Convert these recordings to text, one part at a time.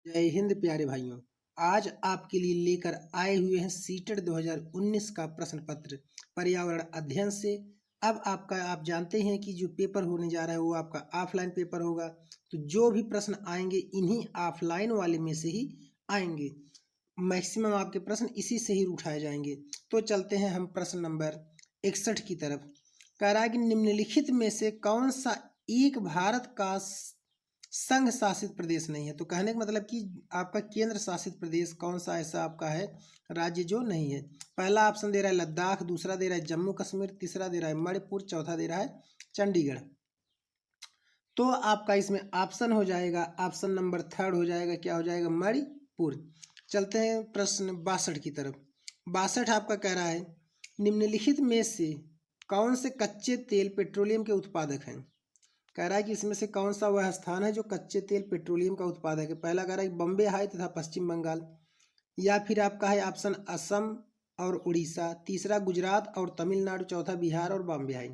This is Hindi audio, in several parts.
जय हिंद प्यारे भाइयों। आज आपके लिए लेकर आए हुए हैं सीटेट 2019 का प्रश्न पत्र पर्यावरण अध्ययन से। अब आप जानते हैं कि जो पेपर होने जा रहा है वो आपका ऑफलाइन पेपर होगा, तो जो भी प्रश्न आएंगे इन्हीं ऑफलाइन वाले में से ही आएंगे। मैक्सिमम आपके प्रश्न इसी से ही उठाए जाएंगे। तो चलते हैं हम प्रश्न नंबर 61 की तरफ। कह रहा है कि निम्नलिखित में से कौन सा एक भारत का संघ शासित प्रदेश नहीं है। तो कहने का मतलब कि आपका केंद्र शासित प्रदेश कौन सा ऐसा आपका है राज्य जो नहीं है। पहला ऑप्शन दे रहा है लद्दाख, दूसरा दे रहा है जम्मू कश्मीर, तीसरा दे रहा है मणिपुर, चौथा दे रहा है चंडीगढ़। तो आपका इसमें ऑप्शन हो जाएगा, ऑप्शन नंबर 3 हो जाएगा, क्या हो जाएगा, मणिपुर। चलते हैं प्रश्न 62 की तरफ। 62 आपका कह रहा है निम्नलिखित में से कौन से कच्चे तेल पेट्रोलियम के उत्पादक हैं। कह रहा है कि इसमें से कौन सा वह स्थान है जो कच्चे तेल पेट्रोलियम का उत्पादक है। पहला कह रहा है बम्बे है तथा पश्चिम बंगाल, या फिर आपका है ऑप्शन असम और उड़ीसा, तीसरा गुजरात और तमिलनाडु, चौथा बिहार और बॉम्बे है।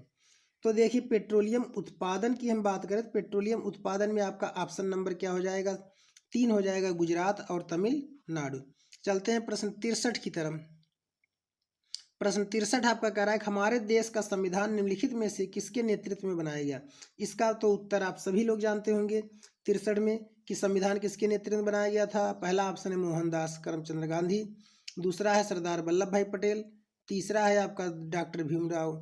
तो देखिए पेट्रोलियम उत्पादन की हम बात करें तो पेट्रोलियम उत्पादन में आपका ऑप्शन नंबर क्या हो जाएगा, 3 हो जाएगा, गुजरात और तमिलनाडु। चलते हैं प्रश्न 63 की तरफ। प्रश्न 63 आपका कह रहा है हमारे देश का संविधान निम्नलिखित में से किसके नेतृत्व में बनाया गया। इसका तो उत्तर आप सभी लोग जानते होंगे 63 में कि संविधान किसके नेतृत्व में बनाया गया था। पहला ऑप्शन है मोहनदास करमचंद गांधी, दूसरा है सरदार वल्लभ भाई पटेल, तीसरा है आपका डॉक्टर भीमराव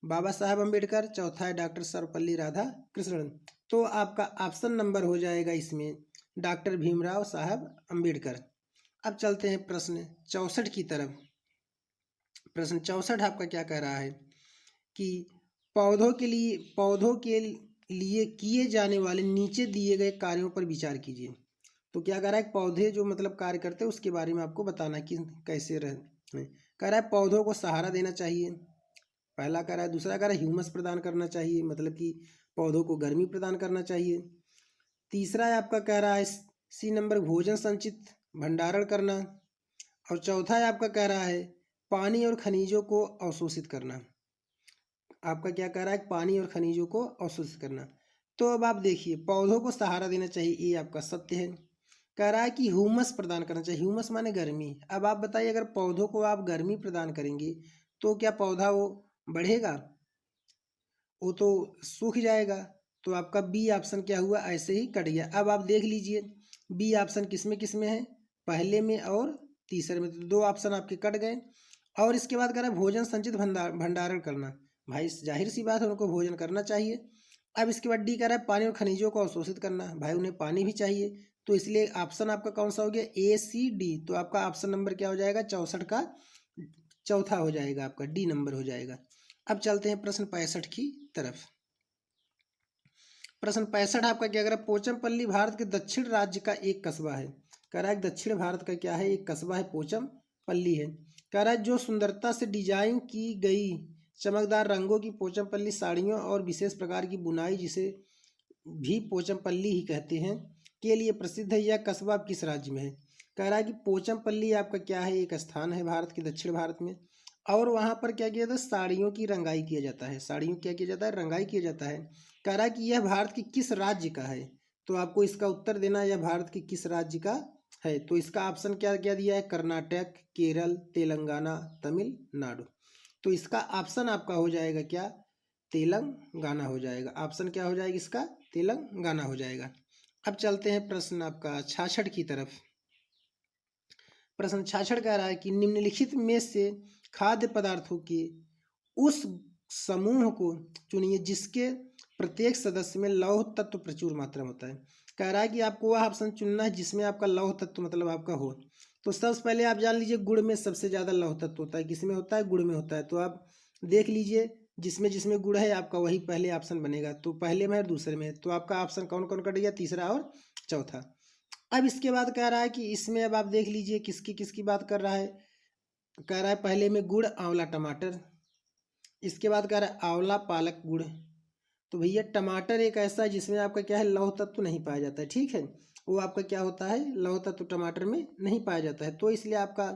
बाबा साहब अम्बेडकर, चौथा है डॉक्टर सर्वपल्ली राधाकृष्णन। तो आपका ऑप्शन नंबर हो जाएगा इसमें डॉक्टर भीमराव साहब अम्बेडकर। अब चलते हैं प्रश्न 64 की तरफ। प्रश्न 64 आपका क्या कह रहा है कि पौधों के लिए किए जाने वाले नीचे दिए गए कार्यों पर विचार कीजिए। तो क्या कह रहा है पौधे जो मतलब कार्य करते हैं उसके बारे में आपको बताना कि कैसे रहे। कह रहा है पौधों को सहारा देना चाहिए, पहला कह रहा है। दूसरा कह रहा है ह्यूमस प्रदान करना चाहिए, मतलब कि पौधों को गर्मी प्रदान करना चाहिए। तीसरा है आपका कह रहा है सी नंबर भोजन संचित भंडारण करना, और चौथा है आपका कह रहा है पानी और खनिजों को अवशोषित करना। आपका क्या कह रहा है पानी और खनिजों को अवशोषित करना। तो अब आप देखिए पौधों को सहारा देना चाहिए, ये आपका सत्य है। कह रहा है कि ह्यूमस प्रदान करना चाहिए, ह्यूमस माने गर्मी। अब आप बताइए अगर पौधों को आप गर्मी प्रदान करेंगे तो क्या पौधा वो बढ़ेगा, वो तो सूख जाएगा। तो आपका बी ऑप्शन क्या हुआ, ऐसे ही कट गया। अब आप देख लीजिए बी ऑप्शन किस में है, पहले में और तीसरे में, तो 2 ऑप्शन आपके कट गए। और इसके बाद कह रहा है भोजन संचित भंडारण करना, भाई जाहिर सी बात है उनको भोजन करना चाहिए। अब इसके बाद डी कह रहा है पानी और खनिजों को अवशोषित करना, भाई उन्हें पानी भी चाहिए। तो इसलिए ऑप्शन आपका कौन सा हो गया, ए सी डी। तो आपका ऑप्शन नंबर क्या हो जाएगा 64 का चौथा हो जाएगा, आपका डी नंबर हो जाएगा। अब चलते हैं प्रश्न 65 की तरफ। प्रश्न 65 आपका क्या कह रहा है पोचमपल्ली भारत के दक्षिण राज्य का एक कस्बा है। कह रहा है दक्षिण भारत का क्या है, एक कस्बा है, पोचमपल्ली है। कह रहा है जो सुंदरता से डिजाइन की गई चमकदार रंगों की पोचमपल्ली साड़ियों और विशेष प्रकार की बुनाई, जिसे भी पोचमपल्ली ही कहते हैं, के लिए प्रसिद्ध है। यह कस्बा किस राज्य में है। कह रहा है कि पोचमपल्ली आपका क्या है, एक स्थान है भारत के दक्षिण भारत में, और वहाँ पर क्या किया जाता है, साड़ियों की रंगाई किया जाता है। साड़ियों क्या किया जाता है, रंगाई किया जाता है। कह रहा है कि यह भारत के किस राज्य का है। तो आपको इसका उत्तर देना है यह भारत के किस राज्य का है। तो इसका ऑप्शन क्या क्या दिया है, कर्नाटक, केरल, तेलंगाना, तमिलनाडु। तो इसका ऑप्शन आपका हो जाएगा क्या, तेलंगाना हो जाएगा। ऑप्शन क्या हो जाएगा इसका, तेलंगाना हो जाएगा। अब चलते हैं प्रश्न आपका 66 की तरफ। प्रश्न 66 कह रहा है कि निम्नलिखित में से खाद्य पदार्थों के उस समूह को चुनिए जिसके प्रत्येक सदस्य में लौह तत्व प्रचुर मात्रा में होता है। कह रहा है कि आपको वह ऑप्शन चुनना है जिसमें आपका लौह तत्व मतलब आपका हो। तो सबसे पहले आप जान लीजिए गुड़ में सबसे ज़्यादा लौह तत्व होता है, किसमें होता है, गुड़ में होता है। तो आप देख लीजिए जिसमें जिसमें गुड़ है आपका वही पहले ऑप्शन बनेगा। तो पहले में और दूसरे में, तो आपका ऑप्शन कौन कौन कट गया, तीसरा और चौथा। अब इसके बाद कह रहा है कि इसमें अब आप देख लीजिए किसकी किसकी बात कर रहा है। कह रहा है पहले में गुड़, आंवला, टमाटर। इसके बाद कह रहा है आंवला, पालक, गुड़। तो भैया टमाटर एक ऐसा है जिसमें आपका क्या है, लौह तत्व नहीं पाया जाता है, ठीक है। वो आपका क्या होता है, लौह तत्व टमाटर में नहीं पाया जाता है। तो इसलिए आपका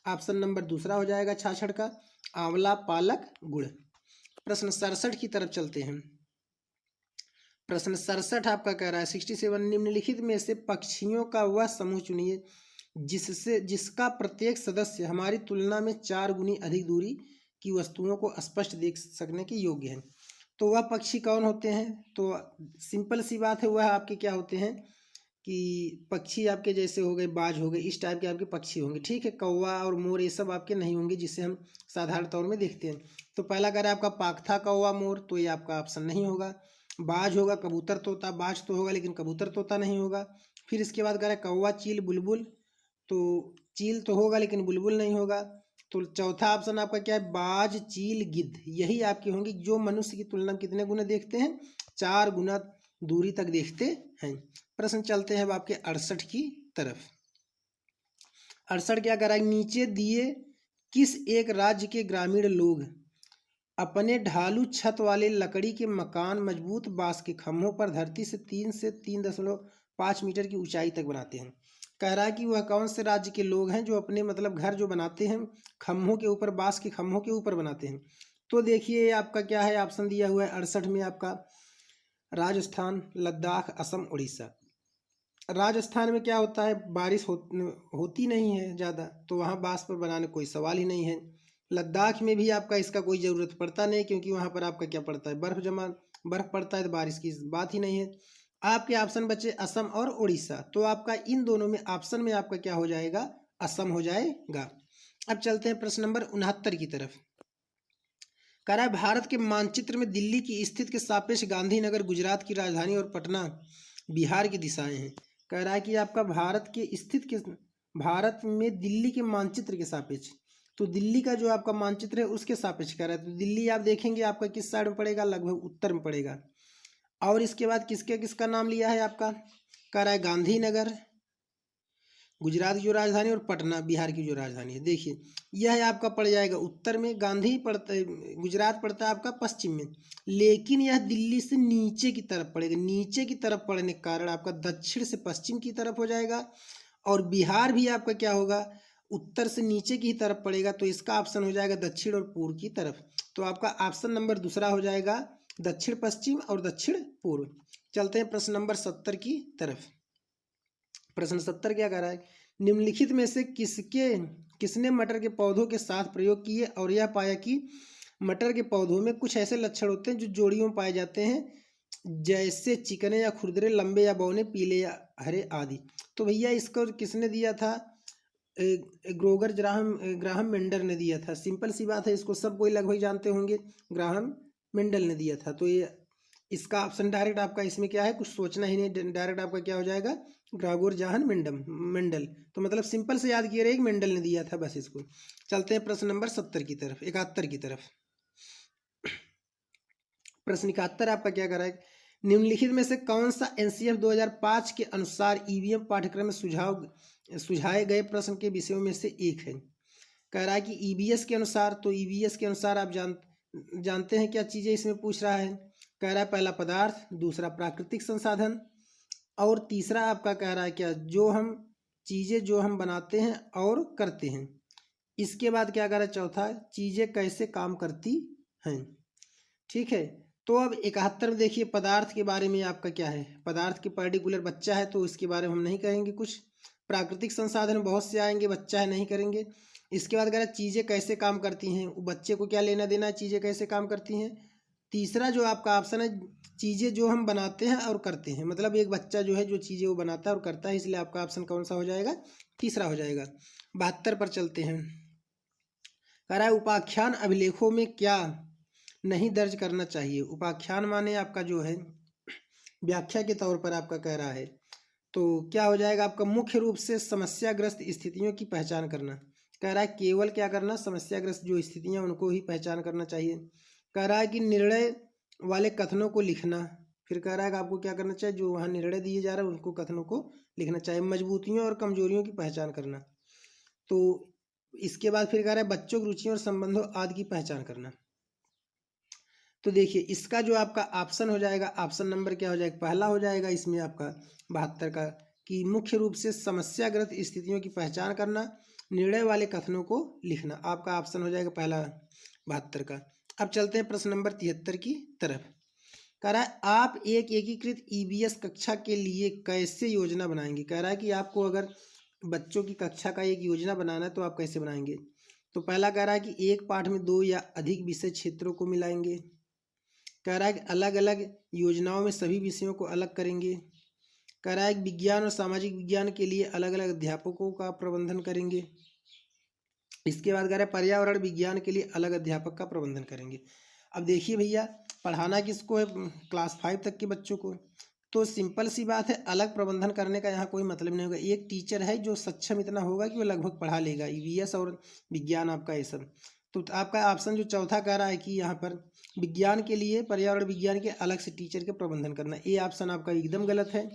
ऑप्शन नंबर दूसरा हो जाएगा 66 का, आंवला, पालक, गुड़। प्रश्न 67 की तरफ चलते हैं। प्रश्न 67 आपका कह रहा है 67, निम्नलिखित में से पक्षियों का वह समूह चुनिए जिसका प्रत्येक सदस्य हमारी तुलना में 4 गुनी अधिक दूरी की वस्तुओं को स्पष्ट देख सकने के योग्य है। तो वह पक्षी कौन होते हैं? तो सिंपल सी बात है, वह आपके क्या होते हैं कि पक्षी आपके जैसे हो गए, बाज हो गए, इस टाइप के आपके पक्षी होंगे। ठीक है, कौवा और मोर ये सब आपके नहीं होंगे जिसे हम साधारण तौर में देखते हैं। तो पहला कह रहा है आपका पाखथा, कौवा, मोर, तो ये आपका ऑप्शन नहीं होगा। बाज होगा, कबूतर, तोता, बाज तो होगा लेकिन कबूतर तोता नहीं होगा। फिर इसके बाद कह रहा है कौवा, चील, बुलबुल, तो चील तो होगा लेकिन बुलबुल नहीं होगा। तो चौथा ऑप्शन आपका क्या है? बाज, चील, गिद्ध, यही आपकी होंगी जो मनुष्य की तुलना में कितने गुना देखते हैं? 4 गुना दूरी तक देखते हैं। प्रश्न चलते हैं अब आपके 68 की तरफ। 68 क्या कह रहा है? नीचे दिए किस एक राज्य के ग्रामीण लोग अपने ढालू छत वाले लकड़ी के मकान मजबूत बांस के खम्भों पर धरती से 3 मीटर की ऊंचाई तक बनाते हैं? कह रहा है कि वह कौन से राज्य के लोग हैं जो अपने मतलब घर जो बनाते हैं खम्भों के ऊपर, बांस के खम्भों के ऊपर बनाते हैं। तो देखिए आपका क्या है, ऑप्शन दिया हुआ है 68 में आपका राजस्थान, लद्दाख, असम, उड़ीसा। राजस्थान में क्या होता है, बारिश होती नहीं है ज़्यादा, तो वहाँ बांस पर बनाने कोई सवाल ही नहीं है। लद्दाख में भी आपका इसका कोई ज़रूरत पड़ता नहीं क्योंकि वहाँ पर आपका क्या पड़ता है, बर्फ़ पड़ता है, तो बारिश की बात ही नहीं है। आपके ऑप्शन बचे असम और उड़ीसा, तो आपका इन दोनों में ऑप्शन में आपका क्या हो जाएगा? असम हो जाएगा। अब चलते हैं प्रश्न नंबर 69 की तरफ। कह रहा है भारत के मानचित्र में दिल्ली की स्थिति के सापेक्ष गांधीनगर गुजरात की राजधानी और पटना बिहार की दिशाएं हैं। कह रहा है कि आपका भारत में दिल्ली के मानचित्र के सापेक्ष, तो दिल्ली का जो आपका मानचित्र है उसके सापेक्ष कह रहा है। तो दिल्ली आप देखेंगे आपका किस साइड में पड़ेगा? लगभग उत्तर में पड़ेगा। और इसके बाद किसका नाम लिया है आपका? कह रहा है गांधीनगर गुजरात की जो राजधानी और पटना बिहार की जो राजधानी है। देखिए यह आपका पड़ जाएगा उत्तर में, गांधी पड़ता है, गुजरात पड़ता है आपका पश्चिम में, लेकिन यह दिल्ली से नीचे की तरफ पड़ेगा। नीचे की तरफ पड़ने के कारण आपका दक्षिण से पश्चिम की तरफ हो जाएगा। और बिहार भी आपका क्या होगा? उत्तर से नीचे की तरफ पड़ेगा, तो इसका ऑप्शन हो जाएगा दक्षिण और पूर्व की तरफ। तो आपका ऑप्शन नंबर दूसरा हो जाएगा दक्षिण पश्चिम और दक्षिण पूर्व। चलते हैं प्रश्न नंबर 70 की तरफ। प्रश्न 70 क्या कह रहा है? निम्नलिखित में से किसने मटर के पौधों के साथ प्रयोग किए और यह पाया कि मटर के पौधों में कुछ ऐसे लक्षण होते हैं जो जोड़ियों में पाए जाते हैं, जैसे चिकने या खुरदरे, लंबे या बौने, पीले या हरे आदि। तो भैया इसको किसने दिया था? ग्रोगर ग्राहम मेंडल ने दिया था। सिंपल सी बात है, इसको सब कोई लगभग जानते होंगे, ग्राहम मेंडल ने दिया था। तो ये इसका ऑप्शन डायरेक्ट आपका इसमें क्या है, कुछ सोचना ही नहीं, डायरेक्ट आपका क्या हो जाएगा? ग्रागोर जहान मेंडल। तो मतलब सिंपल से याद किए रहे, मेंडल ने दिया था बस इसको। चलते हैं प्रश्न नंबर 70 की तरफ, 71 की तरफ। प्रश्न 71 आपका क्या कर रहा है? निम्नलिखित में से कौन सा एनसीएफ 2005 के अनुसार ईवीएम पाठ्यक्रम में सुझाए गए प्रश्न के विषयों में से एक है? कह रहा है कि ईबीएस के अनुसार, तो ईबीएस के अनुसार आप जानते हैं क्या चीज़ें इसमें पूछ रहा है। कह रहा है पहला पदार्थ, दूसरा प्राकृतिक संसाधन, और तीसरा आपका कह रहा है क्या, चीज़ें जो हम बनाते हैं और करते हैं। इसके बाद क्या कह रहा है? चौथा, चीज़ें कैसे काम करती हैं। ठीक है, तो अब 71 में देखिए पदार्थ के बारे में आपका क्या है, पदार्थ की पर्टिकुलर बच्चा है तो इसके बारे में हम नहीं कहेंगे कुछ। प्राकृतिक संसाधन बहुत से आएंगे, बच्चा है नहीं करेंगे। इसके बाद अगर चीज़ें कैसे काम करती हैं, बच्चे को क्या लेना देना है, चीज़ें कैसे काम करती हैं। तीसरा जो आपका ऑप्शन है, चीज़ें जो हम बनाते हैं और करते हैं, मतलब एक बच्चा जो है जो चीज़ें वो बनाता है और करता है, इसलिए आपका ऑप्शन कौन सा हो जाएगा? तीसरा हो जाएगा। 72 पर चलते हैं। कह रहा है उपाख्यान अभिलेखों में क्या नहीं दर्ज करना चाहिए? उपाख्यान माने आपका जो है व्याख्या के तौर पर आपका कह रहा है, तो क्या हो जाएगा आपका? मुख्य रूप से समस्याग्रस्त स्थितियों की पहचान करना। कह रहा है केवल क्या करना? समस्याग्रस्त जो स्थितियां उनको ही पहचान करना चाहिए। कह रहा है कि निर्णय वाले कथनों को लिखना। फिर कह रहा है कि आपको क्या करना चाहिए? जो वहाँ निर्णय दिए जा रहे हैं उनको कथनों को लिखना चाहिए। मजबूतियों और कमजोरियों की पहचान करना। तो इसके बाद फिर कह रहा है बच्चों की रुचियों और संबंधों आदि की पहचान करना। तो देखिए इसका जो आपका ऑप्शन हो जाएगा, ऑप्शन नंबर क्या हो जाएगा? पहला हो जाएगा इसमें आपका 72 का, कि मुख्य रूप से समस्याग्रस्त स्थितियों की पहचान करना, निर्णय वाले कथनों को लिखना। आपका ऑप्शन हो जाएगा पहला 72 का। अब चलते हैं प्रश्न नंबर 73 की तरफ। कह रहा है आप एक एकीकृत ईवीएस कक्षा के लिए कैसे योजना बनाएंगे। कह रहा है कि आपको अगर बच्चों की कक्षा का एक योजना बनाना है तो आप कैसे बनाएंगे। तो पहला कह रहा है कि एक पाठ में 2 या अधिक विषय क्षेत्रों को मिलाएंगे। कह रहा है कि अलग अलग योजनाओं में सभी विषयों को अलग करेंगे। कह रहा है कि विज्ञान और सामाजिक विज्ञान के लिए अलग अलग अध्यापकों का प्रबंधन करेंगे। इसके बाद कह रहा है पर्यावरण विज्ञान के लिए अलग अध्यापक का प्रबंधन करेंगे। अब देखिए भैया, पढ़ाना किसको है, क्लास 5 तक के बच्चों को। तो सिंपल सी बात है, अलग प्रबंधन करने का यहाँ कोई मतलब नहीं होगा। एक टीचर है जो सक्षम इतना होगा कि वो लगभग पढ़ा लेगा ईवीएस और विज्ञान आपका ये सब। तो आपका ऑप्शन जो चौथा कह रहा है कि यहाँ पर विज्ञान के लिए पर्यावरण विज्ञान के अलग से टीचर के प्रबंधन करना, ये ऑप्शन आपका एकदम गलत है।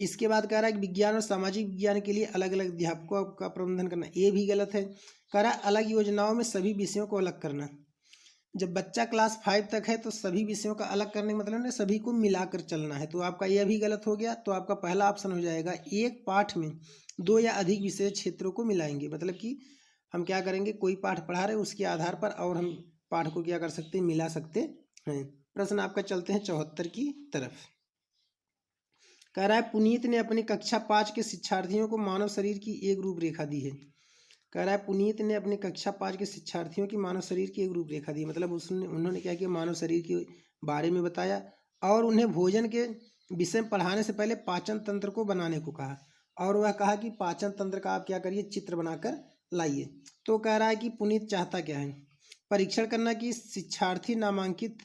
इसके बाद कह रहा है कि विज्ञान और सामाजिक विज्ञान के लिए अलग अलग अध्यापकों का प्रबंधन करना, ये भी गलत है। कह रहा है अलग योजनाओं में सभी विषयों को अलग करना। जब बच्चा क्लास 5 तक है तो सभी विषयों का अलग करने का मतलब ना सभी को मिलाकर चलना है। तो आपका यह भी गलत हो गया। तो आपका पहला ऑप्शन हो जाएगा एक पाठ में 2 या अधिक विषय क्षेत्रों को मिलाएंगे। मतलब कि हम क्या करेंगे, कोई पाठ पढ़ा रहे उसके आधार पर और हम पाठ को क्या कर सकते हैं, मिला सकते हैं। प्रश्न आपका चलते हैं 74 की तरफ। कह रहा है पुनीत ने अपनी कक्षा 5 के शिक्षार्थियों को मानव शरीर की एक रूपरेखा दी है। कह रहा है पुनीत ने अपनी कक्षा 5 के शिक्षार्थियों की मानव शरीर की एक रूपरेखा दी। मतलब उन्होंने क्या किया, मानव शरीर के बारे में बताया और उन्हें भोजन के विषय में पढ़ाने से पहले पाचन तंत्र को बनाने को कहा। और वह कहा कि पाचन तंत्र का आप क्या करिए, चित्र बनाकर लाइए। तो कह रहा है कि पुनीत चाहता क्या है, परीक्षण करना कि शिक्षार्थी नामांकित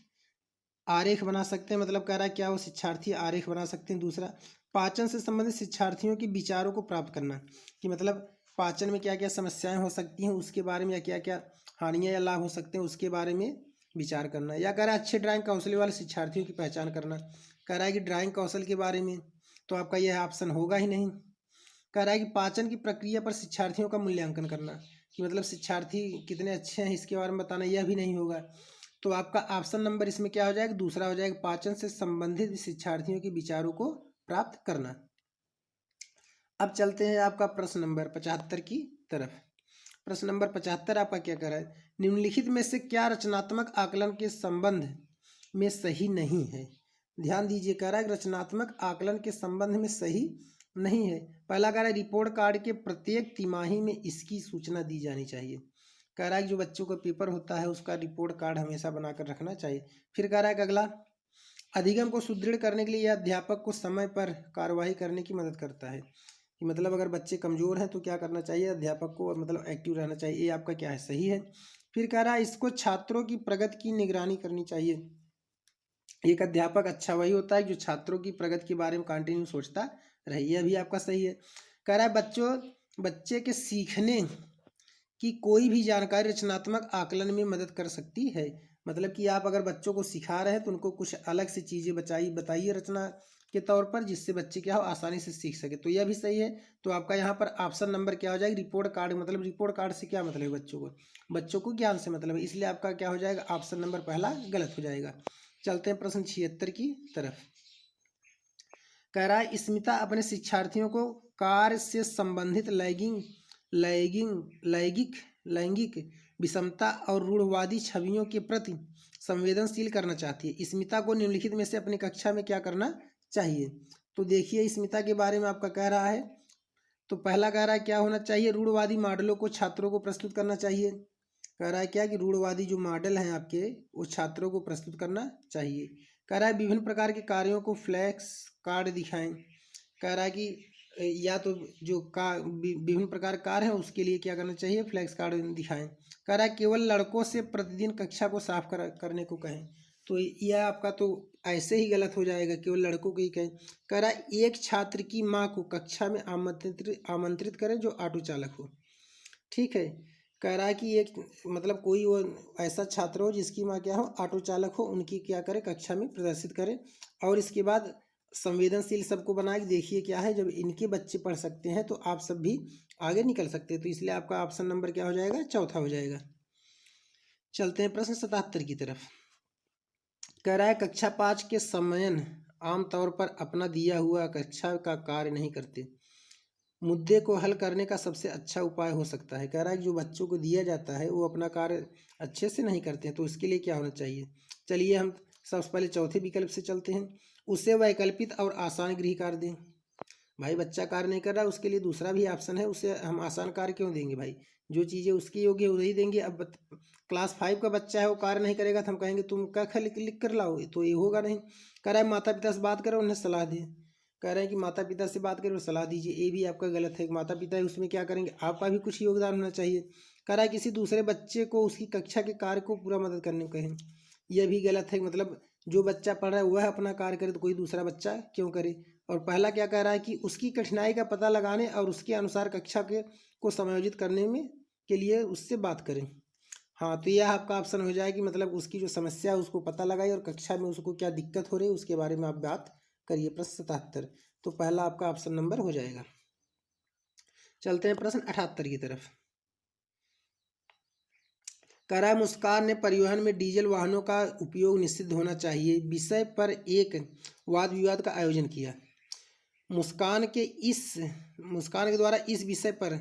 आरेख बना सकते हैं। मतलब कह रहा है क्या वो शिक्षार्थी आरेख बना सकते हैं। दूसरा, पाचन से संबंधित शिक्षार्थियों के विचारों को प्राप्त करना, कि मतलब पाचन में क्या क्या समस्याएं हो सकती हैं उसके बारे में, या क्या क्या हानियां या लाभ हो सकते हैं उसके बारे में विचार करना। या कह रहा है अच्छे ड्राइंग कौशल वाले शिक्षार्थियों की पहचान करना। कह रहा है कि ड्राइंग कौशल के बारे में तो आपका यह ऑप्शन होगा ही नहीं। कह रहा है कि पाचन की प्रक्रिया पर शिक्षार्थियों का मूल्यांकन करना, कि मतलब शिक्षार्थी कितने अच्छे हैं इसके बारे में बताना, यह भी नहीं होगा। तो आपका ऑप्शन नंबर इसमें क्या हो जाएगा, दूसरा हो जाएगा, पाचन से संबंधित शिक्षार्थियों के विचारों को प्राप्त करना। अब चलते हैं आपका प्रश्न नंबर 75 की तरफ। प्रश्न नंबर 75 आपका क्या कर रहा है, निम्नलिखित में से क्या रचनात्मक आकलन के संबंध में सही नहीं है। ध्यान दीजिए, कह रहा है रचनात्मक आकलन के संबंध में सही नहीं है। पहला कह रहा है रिपोर्ट कार्ड के प्रत्येक तिमाही में इसकी सूचना दी जानी चाहिए। कह रहा है कि जो बच्चों का पेपर होता है उसका रिपोर्ट कार्ड हमेशा बनाकर रखना चाहिए। फिर कह रहा है कि अगला, अधिगम को सुदृढ़ करने के लिए यह अध्यापक को समय पर कार्यवाही करने की मदद करता है। कि मतलब अगर बच्चे कमज़ोर हैं तो क्या करना चाहिए, अध्यापक को मतलब एक्टिव रहना चाहिए। ये आपका क्या है, सही है। फिर कह रहा है इसको छात्रों की प्रगति की निगरानी करनी चाहिए। एक अध्यापक अच्छा वही होता है जो छात्रों की प्रगति के बारे में कंटिन्यू सोचता रहे। यह भी आपका सही है। कह रहा है बच्चे के सीखने कि कोई भी जानकारी रचनात्मक आकलन में मदद कर सकती है। मतलब कि आप अगर बच्चों को सिखा रहे हैं तो उनको कुछ अलग से चीज़ें बताइए रचना के तौर पर, जिससे बच्चे क्या हो आसानी से सीख सके। तो यह भी सही है। तो आपका यहाँ पर ऑप्शन नंबर क्या हो जाएगा, रिपोर्ट कार्ड। मतलब रिपोर्ट कार्ड से क्या मतलब है, बच्चों को ज्ञान से मतलब है, इसलिए आपका क्या हो जाएगा, ऑप्शन नंबर पहला गलत हो जाएगा। चलते हैं प्रश्न 76 की तरफ। कह रहा है स्मिता अपने शिक्षार्थियों को कार्य से संबंधित लैंगिक विषमता और रूढ़वादी छवियों के प्रति संवेदनशील करना चाहती है। स्मिता को निम्नलिखित में से अपनी कक्षा में क्या करना चाहिए। तो देखिए स्मिता के बारे में आपका कह रहा है, तो पहला कह रहा है क्या होना चाहिए, रूढ़वादी मॉडलों को छात्रों को प्रस्तुत करना चाहिए। कह रहा है क्या कि रूढ़वादी जो मॉडल हैं आपके वो छात्रों को प्रस्तुत करना चाहिए। कह रहा है विभिन्न प्रकार के कार्यों को फ्लैक्स कार्ड दिखाएं। कह रहा है कि या तो जो विभिन्न प्रकार कार्य है उसके लिए क्या करना चाहिए, फ्लैक्स कार्ड दिखाएं। कह रहा है केवल लड़कों से प्रतिदिन कक्षा को साफ करने को कहें। तो यह आपका तो ऐसे ही गलत हो जाएगा, केवल लड़कों को ही कहें। कह रहा है एक छात्र की माँ को कक्षा में आमंत्रित करें जो ऑटो चालक हो। ठीक है। कह रहा है कि एक मतलब कोई वो ऐसा छात्र हो जिसकी माँ क्या हो, ऑटो चालक हो, उनकी क्या करे, कक्षा में प्रदर्शित करें। और इसके बाद संवेदनशील सबको बना के देखिए क्या है, जब इनके बच्चे पढ़ सकते हैं तो आप सब भी आगे निकल सकते हैं। तो इसलिए आपका ऑप्शन नंबर क्या हो जाएगा, चौथा हो जाएगा। चलते हैं प्रश्न 77 की तरफ। कह रहा है कक्षा 5 के समयन आमतौर पर अपना दिया हुआ कक्षा का कार्य नहीं करते। मुद्दे को हल करने का सबसे अच्छा उपाय हो सकता है। कह रहा है कि जो बच्चों को दिया जाता है वो अपना कार्य अच्छे से नहीं करते हैं, तो इसके लिए क्या होना चाहिए। चलिए हम सबसे पहले चौथे विकल्प से चलते हैं। उसे वैकल्पिक और आसान गृह कार्य दें। भाई बच्चा कार्य नहीं कर रहा, उसके लिए दूसरा भी ऑप्शन है, उसे हम आसान कार्य क्यों देंगे भाई? जो चीज़ें उसके योग्य वही देंगे। अब क्लास 5 का बच्चा है, वो कार्य नहीं करेगा तो हम कहेंगे तुम क्या लिख लिख कर लाओ, तो ये होगा नहीं। कह रहा है माता पिता से बात करो, उन्हें सलाह दें। कह रहे हैं कि माता पिता से बात करो, सलाह दीजिए, ये भी आपका गलत है। माता पिता है उसमें क्या करेंगे, आपका भी कुछ योगदान होना चाहिए। कह रहा है किसी दूसरे बच्चे को उसकी कक्षा के कार्य को पूरा मदद करने को कहें, यह भी गलत है। मतलब जो बच्चा पढ़ रहा है वह अपना कार्य करे तो कोई दूसरा बच्चा क्यों करे। और पहला क्या कह रहा है कि उसकी कठिनाई का पता लगाने और उसके अनुसार कक्षा के को समायोजित करने में के लिए उससे बात करें। हाँ, तो यह आपका ऑप्शन हो जाए कि मतलब उसकी जो समस्या है उसको पता लगाए और कक्षा में उसको क्या दिक्कत हो रही है उसके बारे में आप बात करिए। प्रश्न 77, तो पहला आपका ऑप्शन नंबर हो जाएगा। चलते हैं प्रश्न 78 की तरफ। कह रहा है मुस्कान ने परिवहन में डीजल वाहनों का उपयोग निषिद्ध होना चाहिए विषय पर एक वाद विवाद का आयोजन किया। मुस्कान के द्वारा इस विषय पर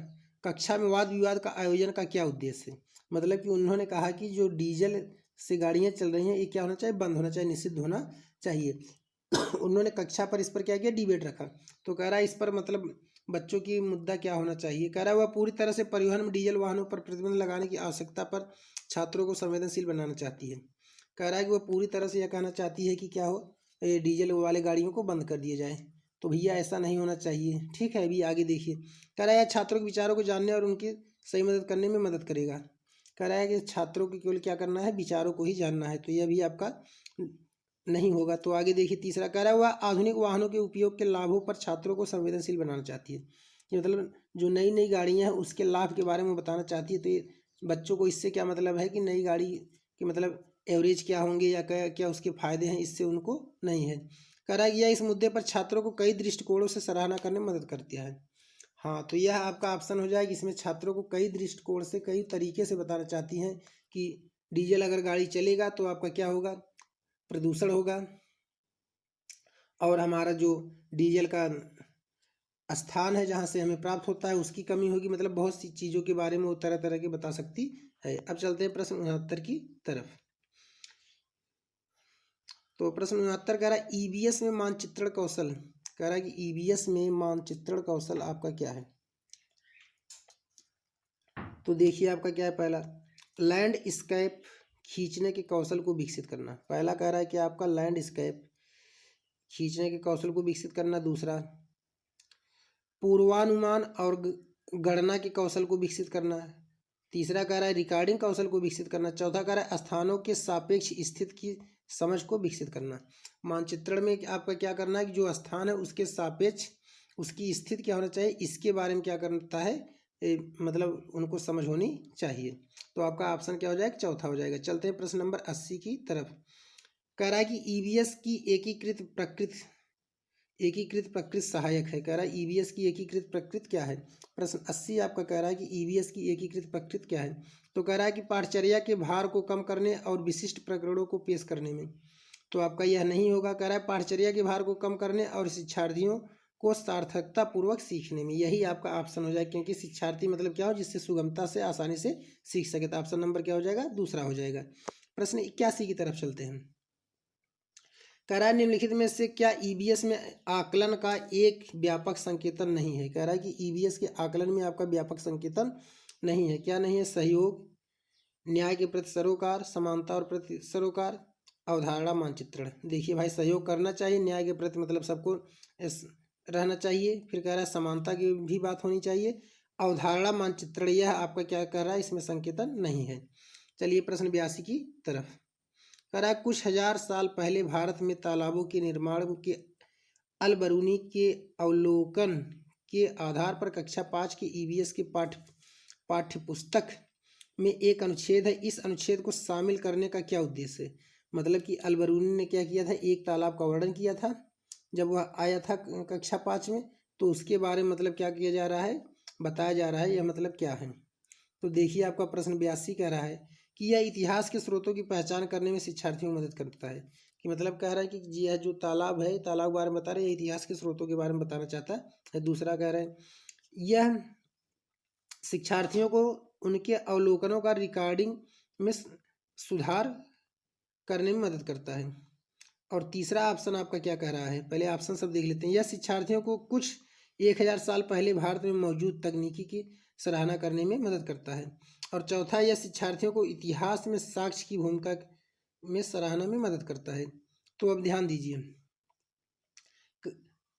कक्षा में वाद विवाद का आयोजन का क्या उद्देश्य है? मतलब कि उन्होंने कहा कि जो डीजल से गाड़ियां चल रही हैं ये क्या होना चाहिए, बंद होना चाहिए, निषिद्ध होना चाहिए। उन्होंने कक्षा पर इस पर क्या किया, डिबेट रखा। तो कह रहा है इस पर मतलब बच्चों की मुद्दा क्या होना चाहिए। कह रहा है वह पूरी तरह से परिवहन में डीजल वाहनों पर प्रतिबंध लगाने की आवश्यकता पर छात्रों को संवेदनशील बनाना चाहती है। कह रहा है कि वह पूरी तरह से यह कहना चाहती है कि क्या हो, डीजल वाले गाड़ियों को बंद कर दिया जाए। तो भैया ऐसा नहीं होना चाहिए, ठीक है। अभी आगे देखिए, कह रहा है छात्रों के विचारों को जानने और उनकी सही मदद करने में मदद करेगा। कह रहा है कि छात्रों को केवल क्या करना है, विचारों को ही जानना है, तो यह भी आपका नहीं होगा। तो आगे देखिए तीसरा, कह रहा है वह आधुनिक वाहनों के उपयोग के लाभों पर छात्रों को संवेदनशील बनाना चाहती है। कि मतलब जो नई नई गाड़ियाँ हैं उसके लाभ के बारे में बताना चाहती है। तो ये बच्चों को इससे क्या मतलब है कि नई गाड़ी के मतलब एवरेज क्या होंगे या क्या क्या उसके फायदे हैं, इससे उनको नहीं है। कह रहा है कि यह इस मुद्दे पर छात्रों को कई दृष्टिकोणों से सराहना करने में मदद करती है। हाँ, तो यह आपका ऑप्शन हो जाएगा। इसमें छात्रों को कई दृष्टिकोण से कई तरीके से बताना चाहती हैं कि डीजल अगर गाड़ी चलेगा तो आपका क्या होगा, प्रदूषण होगा, और हमारा जो डीजल का स्थान है जहाँ से हमें प्राप्त होता है उसकी कमी होगी। मतलब बहुत सी चीज़ों के बारे में वो तरह तरह के बता सकती है। अब चलते हैं प्रश्न 69 की तरफ। तो प्रश्न 69 कह रहा है ईबीएस में मानचित्रण कौशल। कह रहा है कि ईबीएस में मानचित्रण कौशल आपका क्या है। तो देखिए आपका क्या है, पहला लैंडस्केप खींचने के कौशल को विकसित करना। पहला कह रहा है कि आपका लैंडस्केप खींचने के कौशल को विकसित करना। दूसरा पूर्वानुमान और गणना के कौशल को विकसित करना है। तीसरा कह रहा है रिकॉर्डिंग कौशल को विकसित करना। चौथा कह रहा है स्थानों के सापेक्ष स्थिति की समझ को विकसित करना। मानचित्रण में आपका क्या करना है कि जो स्थान है उसके सापेक्ष उसकी स्थिति क्या होना चाहिए, इसके बारे में क्या करता है, मतलब उनको समझ होनी चाहिए। तो आपका ऑप्शन क्या हो जाएगा, चौथा हो जाएगा। चलते हैं प्रश्न नंबर 80 की तरफ। कह रहा है कि ईवीएस की एकीकृत प्रकृति सहायक है। कह रहा है ईवीएस की एकीकृत प्रकृति क्या है। प्रश्न 80 आपका कह रहा है कि ईवीएस की एकीकृत प्रकृति क्या है। तो कह रहा है कि पाठचर्या के भार को कम करने और विशिष्ट प्रकरणों को पेश करने में। तो आपका यह नहीं होगा। कह रहा है पाठचर्या के भार को कम करने और शिक्षार्थियों को सार्थकता पूर्वक सीखने में। यही आपका ऑप्शन हो जाएगा, क्योंकि शिक्षार्थी मतलब क्या हो, जिससे सुगमता से आसानी से सीख सके। तो ऑप्शन नंबर क्या हो जाएगा, दूसरा हो जाएगा। प्रश्न 81 की तरफ चलते हैं। कह रहा है निम्नलिखित में से क्या ईबीएस में आकलन का एक व्यापक संकेतन नहीं है। कह रहा है कि ईबीएस के आकलन में आपका व्यापक संकेतन नहीं है। क्या नहीं है, सहयोग, न्याय के प्रति सरोकार, समानता और प्रति सरोकार, अवधारणा मानचित्रण। देखिए भाई सहयोग करना चाहिए, न्याय के प्रति मतलब सबको रहना चाहिए। फिर कह रहा है समानता की भी बात होनी चाहिए। अवधारणा मानचित्रण यह आपका क्या कर रहा है, इसमें संकेतन नहीं है। चलिए प्रश्न 82 की तरफ। कह रहा है कुछ हजार साल पहले भारत में तालाबों के निर्माण के अलबरूनी के अवलोकन के आधार पर कक्षा 5 के ईवीएस के पाठ्यपुस्तक में एक अनुच्छेद है। इस अनुच्छेद को शामिल करने का क्या उद्देश्य है। मतलब कि अलबरूनी ने क्या किया था, एक तालाब का वर्णन किया था जब वह आया था कक्षा 5 में। तो उसके बारे में मतलब क्या किया जा रहा है, बताया जा रहा है, यह मतलब क्या है। तो देखिए आपका प्रश्न 82 कह रहा है कि यह इतिहास के स्रोतों की पहचान करने में शिक्षार्थियों में मदद करता है। कि मतलब कह रहा है कि यह जो तालाब है, तालाब के बारे में बता रहे हैं, यह इतिहास के स्रोतों के बारे में बताना चाहता है। दूसरा कह रहे हैं यह शिक्षार्थियों को उनके अवलोकनों का रिकॉर्डिंग में सुधार करने में मदद करता है। और तीसरा ऑप्शन आपका क्या कह रहा है, पहले ऑप्शन सब देख लेते हैं। यह शिक्षार्थियों को कुछ 1000 साल पहले भारत में मौजूद तकनीकी की सराहना करने में मदद करता है। और चौथा, यह शिक्षार्थियों को इतिहास में साक्ष्य की भूमिका में सराहना में मदद करता है। तो अब ध्यान दीजिए,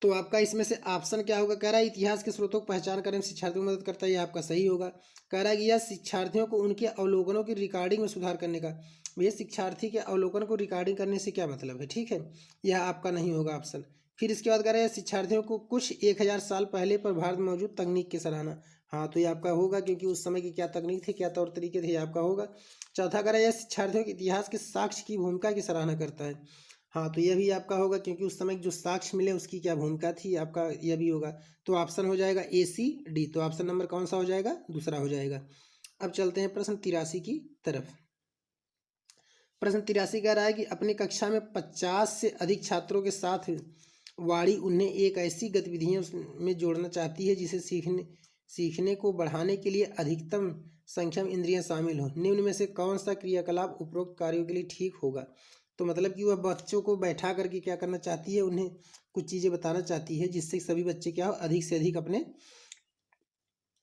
तो आपका इसमें से ऑप्शन क्या होगा, कह रहा है इतिहास के स्रोतों को पहचान करने में शिक्षार्थियों को मदद करता है, ये आपका सही होगा। कह रहा है कि यह शिक्षार्थियों को उनके अवलोकनों की रिकॉर्डिंग में सुधार करने का, भैया शिक्षार्थी के अवलोकन को रिकॉर्डिंग करने से क्या मतलब है, ठीक है, यह आपका नहीं होगा ऑप्शन। फिर इसके बाद कह रहा है शिक्षार्थियों को कुछ 1000 साल पहले पर भारत में मौजूद तकनीक की सराहना, हाँ तो ये आपका होगा, क्योंकि उस समय की क्या तकनीक थे, क्या तौर तरीके थे, ये आपका होगा। चौथा कह रहा है यह शिक्षार्थियों के इतिहास के साक्ष्य की भूमिका की सराहना करता है, हाँ तो यह भी आपका होगा, क्योंकि उस समय जो साक्ष्य मिले उसकी क्या भूमिका थी, आपका यह भी होगा। तो ऑप्शन हो जाएगा ए सी डी, तो ऑप्शन नंबर कौन सा हो जाएगा, दूसरा हो जाएगा। अब चलते हैं प्रश्न 83 की तरफ। प्रश्न 83 कह रहा है कि अपनी कक्षा में 50 से अधिक छात्रों के साथ वाणी उन्हें एक ऐसी गतिविधियों में जोड़ना चाहती है जिसे सीखने को बढ़ाने के लिए अधिकतम संख्या में इंद्रियां शामिल हो। निम्न में से कौन सा क्रियाकलाप उपरोक्त कार्यों के लिए ठीक होगा। तो मतलब कि वह बच्चों को बैठा करके क्या करना चाहती है, उन्हें कुछ चीज़ें बताना चाहती है जिससे सभी बच्चे क्या हो, अधिक से अधिक अपने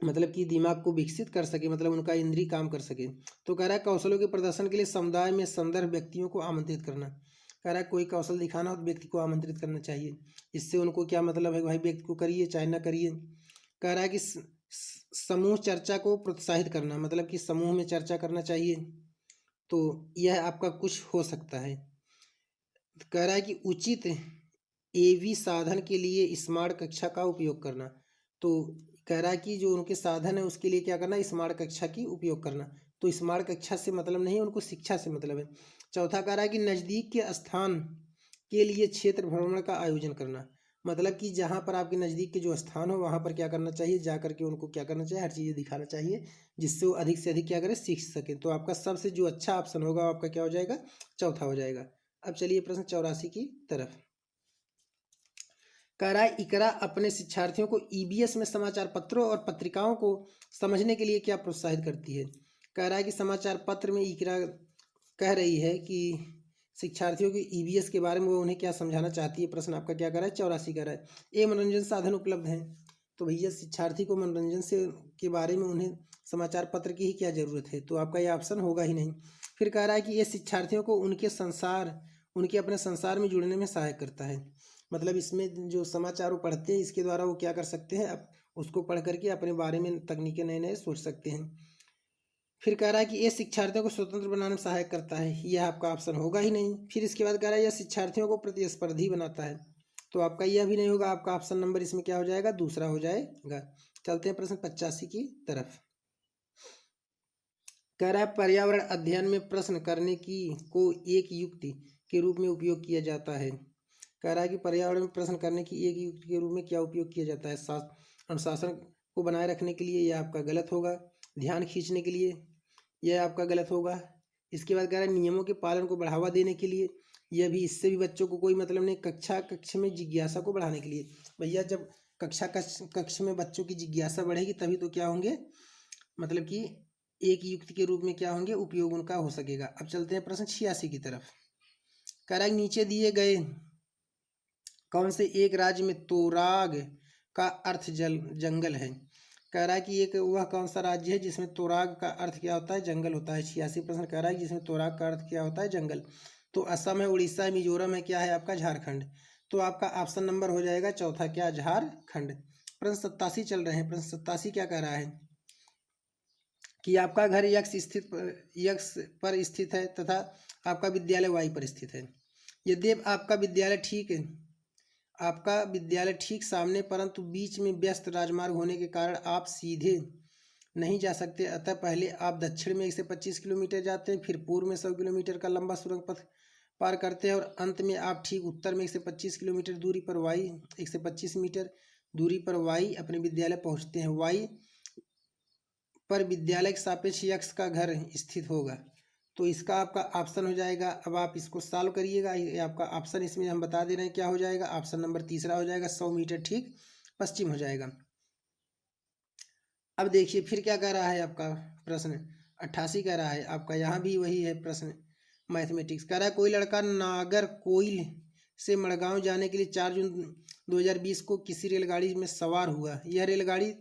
मतलब कि दिमाग को विकसित कर सके, मतलब उनका इंद्रिय काम कर सके। तो कह रहा है कौशलों के प्रदर्शन के लिए समुदाय में संदर्भ व्यक्तियों को आमंत्रित करना। कह रहा है कोई कौशल दिखाना हो तो व्यक्ति को आमंत्रित करना चाहिए, इससे उनको क्या मतलब है, भाई व्यक्ति को करिए चाहे ना करिए। कह रहा है कि समूह चर्चा को प्रोत्साहित करना, मतलब कि समूह में चर्चा करना चाहिए। तो यह आपका कुछ हो सकता है। कह रहा है कि उचित एवी साधन के लिए स्मार्ट कक्षा का उपयोग करना। तो कह रहा है कि जो उनके साधन है उसके लिए क्या करना, स्मार्ट कक्षा की उपयोग करना। तो स्मार्ट कक्षा से मतलब नहीं, उनको शिक्षा से मतलब है। चौथा कह रहा है कि नज़दीक के स्थान के लिए क्षेत्र भ्रमण का आयोजन करना, मतलब कि जहाँ पर आपके नज़दीक के जो स्थान हो वहाँ पर क्या करना चाहिए, जा करके उनको क्या करना चाहिए, हर चीज़ें दिखाना चाहिए जिससे वो अधिक से अधिक क्या करें, सीख सकें। तो आपका सबसे जो अच्छा ऑप्शन होगा आपका क्या हो जाएगा, चौथा हो जाएगा। अब चलिए प्रश्न 84 की तरफ। कह रहा है इकरा अपने शिक्षार्थियों को ईबीएस में समाचार पत्रों और पत्रिकाओं को समझने के लिए क्या प्रोत्साहित करती है। कह रहा है कि समाचार पत्र में इकरा कह रही है कि शिक्षार्थियों की ईबीएस के बारे में वो उन्हें क्या समझाना चाहती है। प्रश्न आपका क्या कर रहा है, 84 कर रहा है। ये मनोरंजन साधन उपलब्ध हैं, तो भैया शिक्षार्थी को मनोरंजन से के बारे में उन्हें समाचार पत्र की ही क्या ज़रूरत है, तो आपका यह ऑप्शन होगा ही नहीं। फिर कह रहा है कि ये शिक्षार्थियों को उनके अपने संसार में जुड़ने में सहायक करता है, मतलब इसमें जो समाचार वो पढ़ते हैं इसके द्वारा वो क्या कर सकते हैं, अब उसको पढ़ करके अपने बारे में तकनीकें नए नए सोच सकते हैं। फिर कह रहा है कि ये शिक्षार्थियों को स्वतंत्र बनाने में सहायक करता है, यह आपका ऑप्शन होगा ही नहीं। फिर इसके बाद कह रहा है यह शिक्षार्थियों को प्रतिस्पर्धी बनाता है, तो आपका यह भी नहीं होगा, आपका ऑप्शन नंबर इसमें क्या हो जाएगा, दूसरा हो जाएगा। चलते हैं प्रश्न 85 की तरफ। कह रहा है पर्यावरण अध्ययन में प्रश्न करने की को एक युक्ति के रूप में उपयोग किया जाता है। कह रहा है कि पर्यावरण में प्रश्न करने की एक युक्ति के रूप में क्या उपयोग किया जाता है, अनुशासन को बनाए रखने के लिए, यह आपका गलत होगा। ध्यान खींचने के लिए, यह आपका गलत होगा। इसके बाद कह रहा है नियमों के पालन को बढ़ावा देने के लिए, यह भी, इससे भी बच्चों को कोई मतलब नहीं। कक्ष में जिज्ञासा को बढ़ाने के लिए, भैया जब कक्ष में बच्चों की जिज्ञासा बढ़ेगी तभी तो क्या होंगे, मतलब कि एक युक्ति के रूप में क्या होंगे, उपयोग उनका हो सकेगा। अब चलते हैं प्रश्न 86 की तरफ। कह रहा है नीचे दिए गए कौन से एक राज्य में तोराग का अर्थ जंगल है। कह रहा है कि एक वह कौन सा राज्य है जिसमें तोराग का अर्थ क्या होता है, जंगल होता है। 86% कह रहा है जिसमें तोराग का अर्थ क्या होता है, जंगल। तो असम है, उड़ीसा है, मिजोरम है, क्या है आपका झारखंड। तो आपका ऑप्शन नंबर हो जाएगा चौथा, क्या, झारखंड। प्रश्न 87 चल रहे हैं। प्रश्न 87 क्या कह रहा है कि आपका घर यक्स पर स्थित है तथा आपका विद्यालय वाई पर स्थित है। यदि आपका विद्यालय ठीक सामने परंतु बीच में व्यस्त राजमार्ग होने के कारण आप सीधे नहीं जा सकते, अतः पहले आप दक्षिण में 125 किलोमीटर जाते हैं, फिर पूर्व में 100 किलोमीटर का लंबा सुरंग पथ पार करते हैं और अंत में आप ठीक उत्तर में 125 किलोमीटर दूरी पर वाई 125 मीटर दूरी पर वाई अपने विद्यालय पहुंचते हैं। वाई पर विद्यालय के सापेक्ष यक्स का घर स्थित होगा। तो इसका आपका ऑप्शन हो जाएगा, अब आप इसको सॉल्व करिएगा। ये आपका ऑप्शन इसमें हम बता दे रहे हैं क्या हो जाएगा, ऑप्शन नंबर तीसरा हो जाएगा, 100 मीटर ठीक पश्चिम हो जाएगा। अब देखिए फिर क्या कह रहा है आपका प्रश्न 88 कह रहा है आपका, यहाँ भी वही है प्रश्न, मैथमेटिक्स। कह रहा है कोई लड़का नागरकोइल से मड़गांव जाने के लिए 4 जून 2020 को किसी रेलगाड़ी में सवार हुआ। यह रेलगाड़ी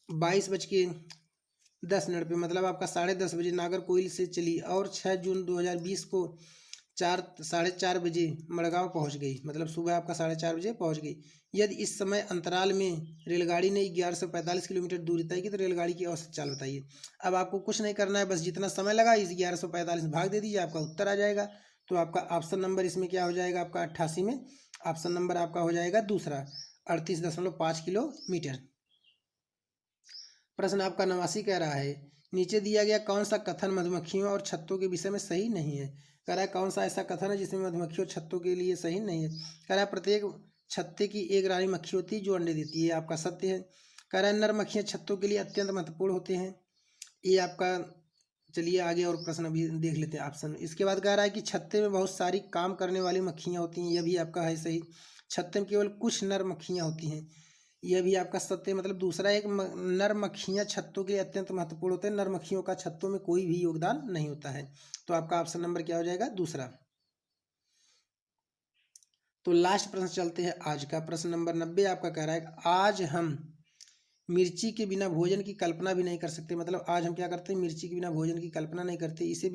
22:10 पे मतलब आपका 10:30 बजे नागरकोइल से चली और 6 जून 2020 को 4:30 बजे मड़गांव पहुंच गई। मतलब सुबह आपका 4:30 बजे पहुंच गई। यदि इस समय अंतराल में रेलगाड़ी ने 1145 किलोमीटर दूरी तय की तो रेलगाड़ी की औसत चाल बताइए। अब आपको कुछ नहीं करना है, बस जितना समय लगा इस 1145 में भाग दे दीजिए, आपका उत्तर आ जाएगा। तो आपका ऑप्शन नंबर इसमें क्या हो जाएगा, आपका 88 में ऑप्शन नंबर आपका हो जाएगा दूसरा, 38.5 किलोमीटर। प्रश्न आपका 89 कह रहा है नीचे दिया गया कौन सा कथन मधुमक्खियों और छत्तों के विषय में सही नहीं है। कह रहा है कौन सा ऐसा कथन है जिसमें मधुमक्खियों और छत्तों के लिए सही नहीं है। कह रहा है प्रत्येक छत्ते की एक रानी मक्खी होती है जो अंडे देती है, आपका सत्य है। कह रहा है नर मक्खियाँ छत्तों के लिए अत्यंत महत्वपूर्ण होते हैं, ये आपका। चलिए आगे और प्रश्न अभी देख लेते हैं ऑप्शन। इसके बाद कह रहा है कि छत्ते में बहुत सारी काम करने वाली मक्खियाँ होती हैं, यह भी आपका है सही। छत्ते में केवल कुछ नर मक्खियाँ होती हैं, यह भी आपका सत्य। मतलब दूसरा एक नर मक्खियाँ छत्तों के लिए अत्यंत महत्वपूर्ण होते हैं, नर मक्खियों का छत्तों में कोई भी योगदान नहीं होता है। तो आपका ऑप्शन नंबर क्या हो जाएगा, दूसरा। तो लास्ट प्रश्न चलते हैं आज का। प्रश्न नंबर 90 आपका कह रहा है आज हम मिर्ची के बिना भोजन की कल्पना भी नहीं कर सकते। मतलब आज हम क्या करते हैं, मिर्ची के बिना भोजन की कल्पना नहीं करते। इसे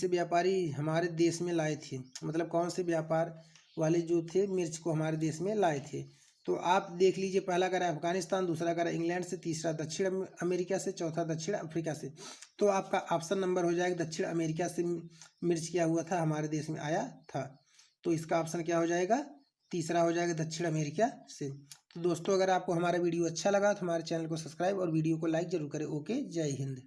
व्यापारी हमारे देश में लाए थे। मतलब कौन से व्यापार वाले जो थे मिर्च को हमारे देश में लाए थे। तो आप देख लीजिए, पहला करा अफगानिस्तान, दूसरा करा इंग्लैंड से, तीसरा दक्षिण अमेरिका से, चौथा दक्षिण अफ्रीका से। तो आपका ऑप्शन नंबर हो जाएगा दक्षिण अमेरिका से मिर्च क्या हुआ था, हमारे देश में आया था। तो इसका ऑप्शन क्या हो जाएगा, तीसरा हो जाएगा दक्षिण अमेरिका से। तो दोस्तों अगर आपको हमारा वीडियो अच्छा लगा तो हमारे चैनल को सब्सक्राइब और वीडियो को लाइक जरूर करें। ओके, जय हिंद।